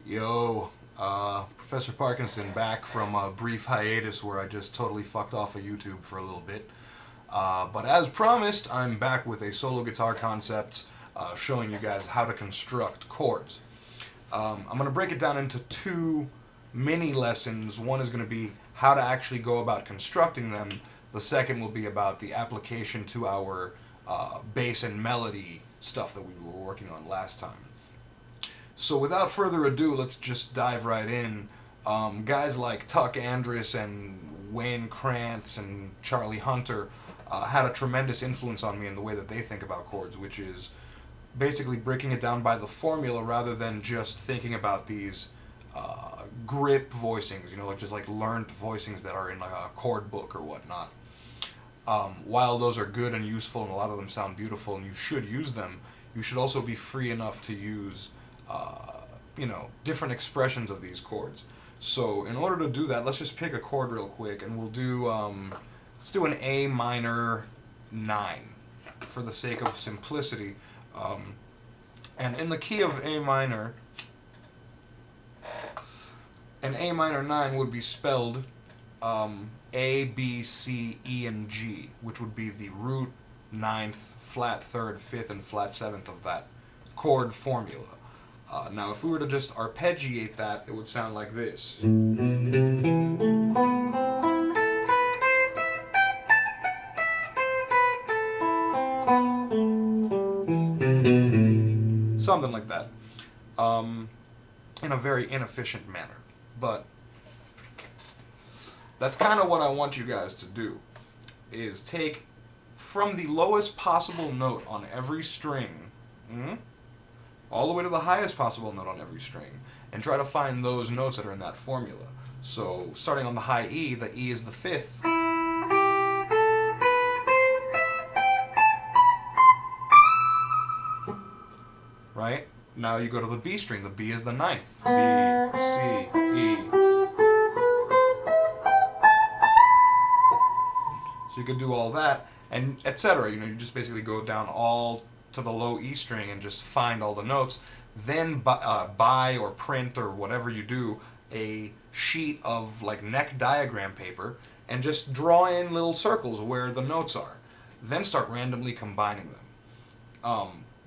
Yo, Professor Parkinson back from a brief hiatus where I just totally fucked off of YouTube for a little bit. But as promised, I'm back with a solo guitar concept showing you guys how to construct chords. I'm going to break it down into two mini lessons. One is going to be how to actually go about constructing them. The second will be about the application to our bass and melody stuff that we were working on last time. So without further ado, let's just dive right in. Guys like Tuck Andrus and Wayne Krantz and Charlie Hunter had a tremendous influence on me in the way that they think about chords, which is basically breaking it down by the formula rather than just thinking about these grip voicings, like just like learned voicings that are in like a chord book or whatnot. While those are good and useful and a lot of them sound beautiful and you should use them, you should also be free enough to use different expressions of these chords. So in order to do that, let's just pick a chord real quick, and we'll do let's do an A minor 9 for the sake of simplicity. And in the key of A minor, an A minor 9 would be spelled A, B, C, E, and G, which would be the root, ninth, flat third, fifth, and flat seventh of that chord formula. Now, if we were to just arpeggiate that, it would sound like this. Something like that. In a very inefficient manner. But that's kind of what I want you guys to do, is take from the lowest possible note on every string, all the way to the highest possible note on every string, and try to find those notes that are in that formula. So, starting on the high E, the E is the fifth. Right? Now you go to the B string, the B is the ninth. B, C, E. So you could do all that, and etc. You just basically go down all to the low E string and just find all the notes. Then buy or print or whatever you do a sheet of like neck diagram paper and just draw in little circles where the notes are. Then start randomly combining them.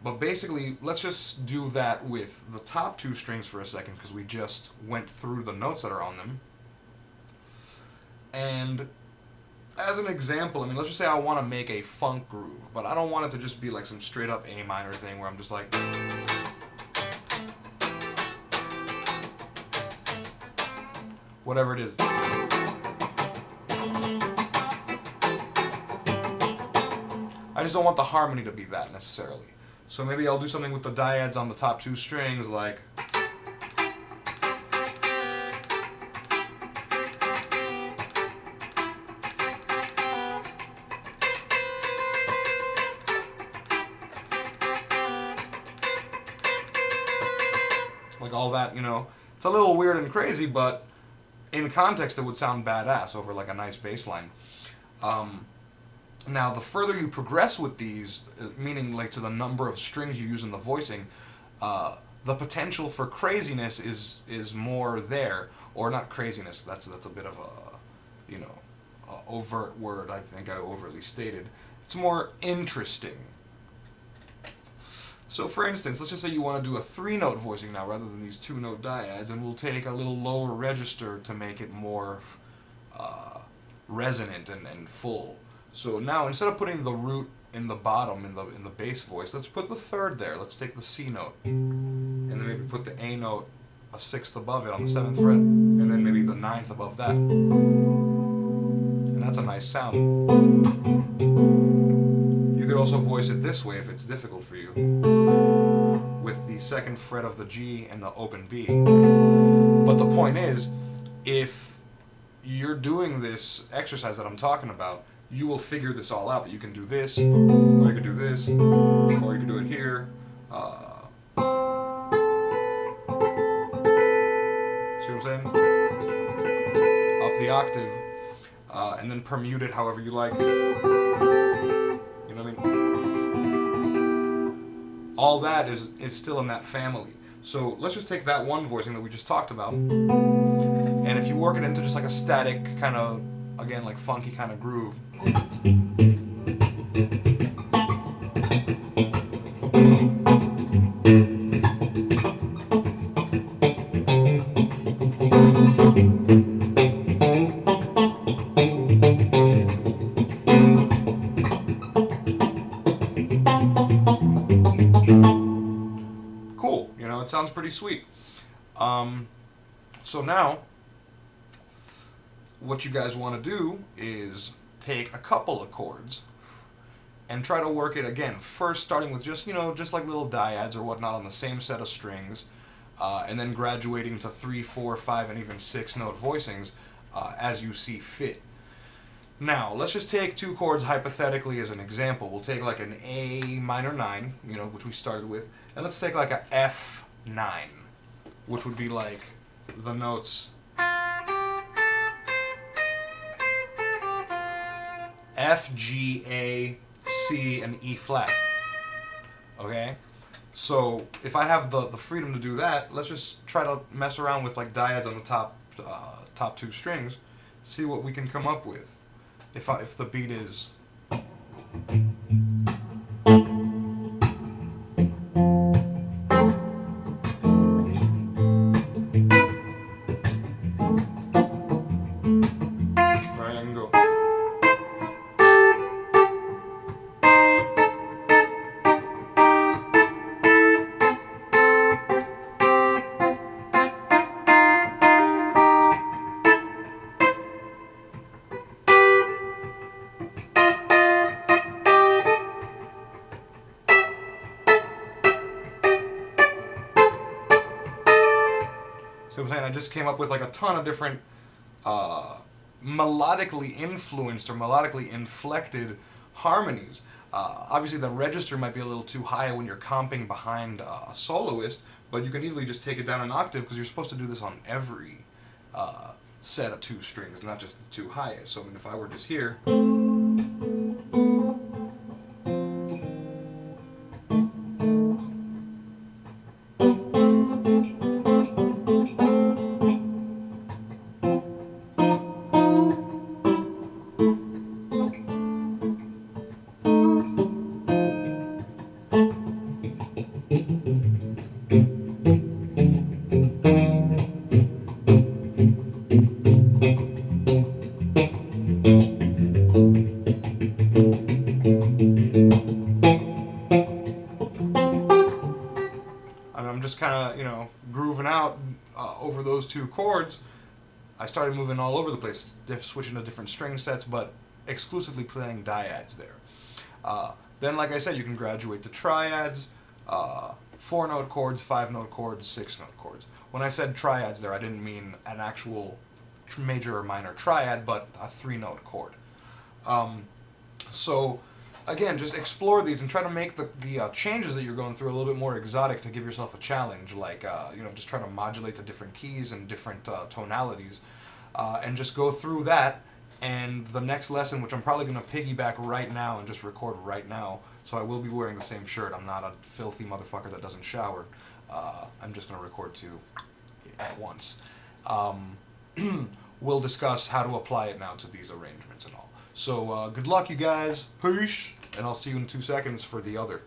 But basically, let's just do that with the top two strings for a second, because we just went through the notes that are on them. And as an example, let's just say I want to make a funk groove, but I don't want it to just be like some straight up A minor thing where I'm just like... whatever it is. I just don't want the harmony to be that necessarily. So maybe I'll do something with the dyads on the top two strings, like... like all that, It's a little weird and crazy, but in context it would sound badass over like a nice bass line. Now, the further you progress with these, meaning like to the number of strings you use in the voicing, the potential for craziness is more there, or not craziness. That's a bit of a overt word. I think I overly stated. It's more interesting. So, for instance, let's just say you want to do a 3-note voicing now rather than these 2-note dyads, and we'll take a little lower register to make it more resonant and full. So now, instead of putting the root in the bottom in the bass voice, let's put the third there. Let's take the C note, and then maybe put the A note a sixth above it on the 7th fret, and then maybe the 9th above that. And that's a nice sound. You could also voice it this way if it's difficult for you, with the 2nd fret of the G and the open B. But the point is, if you're doing this exercise that I'm talking about, you will figure this all out, that you can do this, or you can do this, or you can do it here. See what I'm saying? Up the octave, and then permute it however you like. You know what I mean? All that is still in that family. So let's just take that one voicing that we just talked about, and if you work it into just like a static kind of, again, like funky kind of groove. Cool, you know, it sounds pretty sweet. So now, what you guys want to do is take a couple of chords and try to work it again. First, starting with just, you know, just like little dyads or whatnot on the same set of strings, and then graduating to 3, 4, 5, and even 6 note voicings as you see fit. Now, let's just take two chords hypothetically as an example. We'll take like an A minor 9, you know, which we started with, and let's take like a F9, which would be like the notes F, G, A, C, and E flat. Okay? So if I have the freedom to do that, let's just try to mess around with like dyads on the top two strings, see what we can come up with. If the beat is right, I can go. See what I'm saying? I just came up with like a ton of different melodically influenced or melodically inflected harmonies. Obviously the register might be a little too high when you're comping behind a soloist, but you can easily just take it down an octave because you're supposed to do this on every set of 2 strings, not just the 2 highest. So I mean, if I were just here, I'm just kind of, you know, grooving out over those 2 chords. I started moving all over the place, switching to different string sets, but exclusively playing dyads there. Then, like I said, you can graduate to triads, 4-note chords, 5-note chords, 6-note chords. When I said triads there, I didn't mean an actual major or minor triad, but a 3-note chord. So, again, just explore these and try to make the changes that you're going through a little bit more exotic to give yourself a challenge. Like, you know, just try to modulate to different keys and different tonalities, and just go through that. And the next lesson, which I'm probably going to piggyback right now and just record right now, so I will be wearing the same shirt. I'm not a filthy motherfucker that doesn't shower. I'm just going to record 2 at once. We'll discuss how to apply it now to these arrangements and all. So good luck, you guys. Peace. And I'll see you in 2 seconds for the other.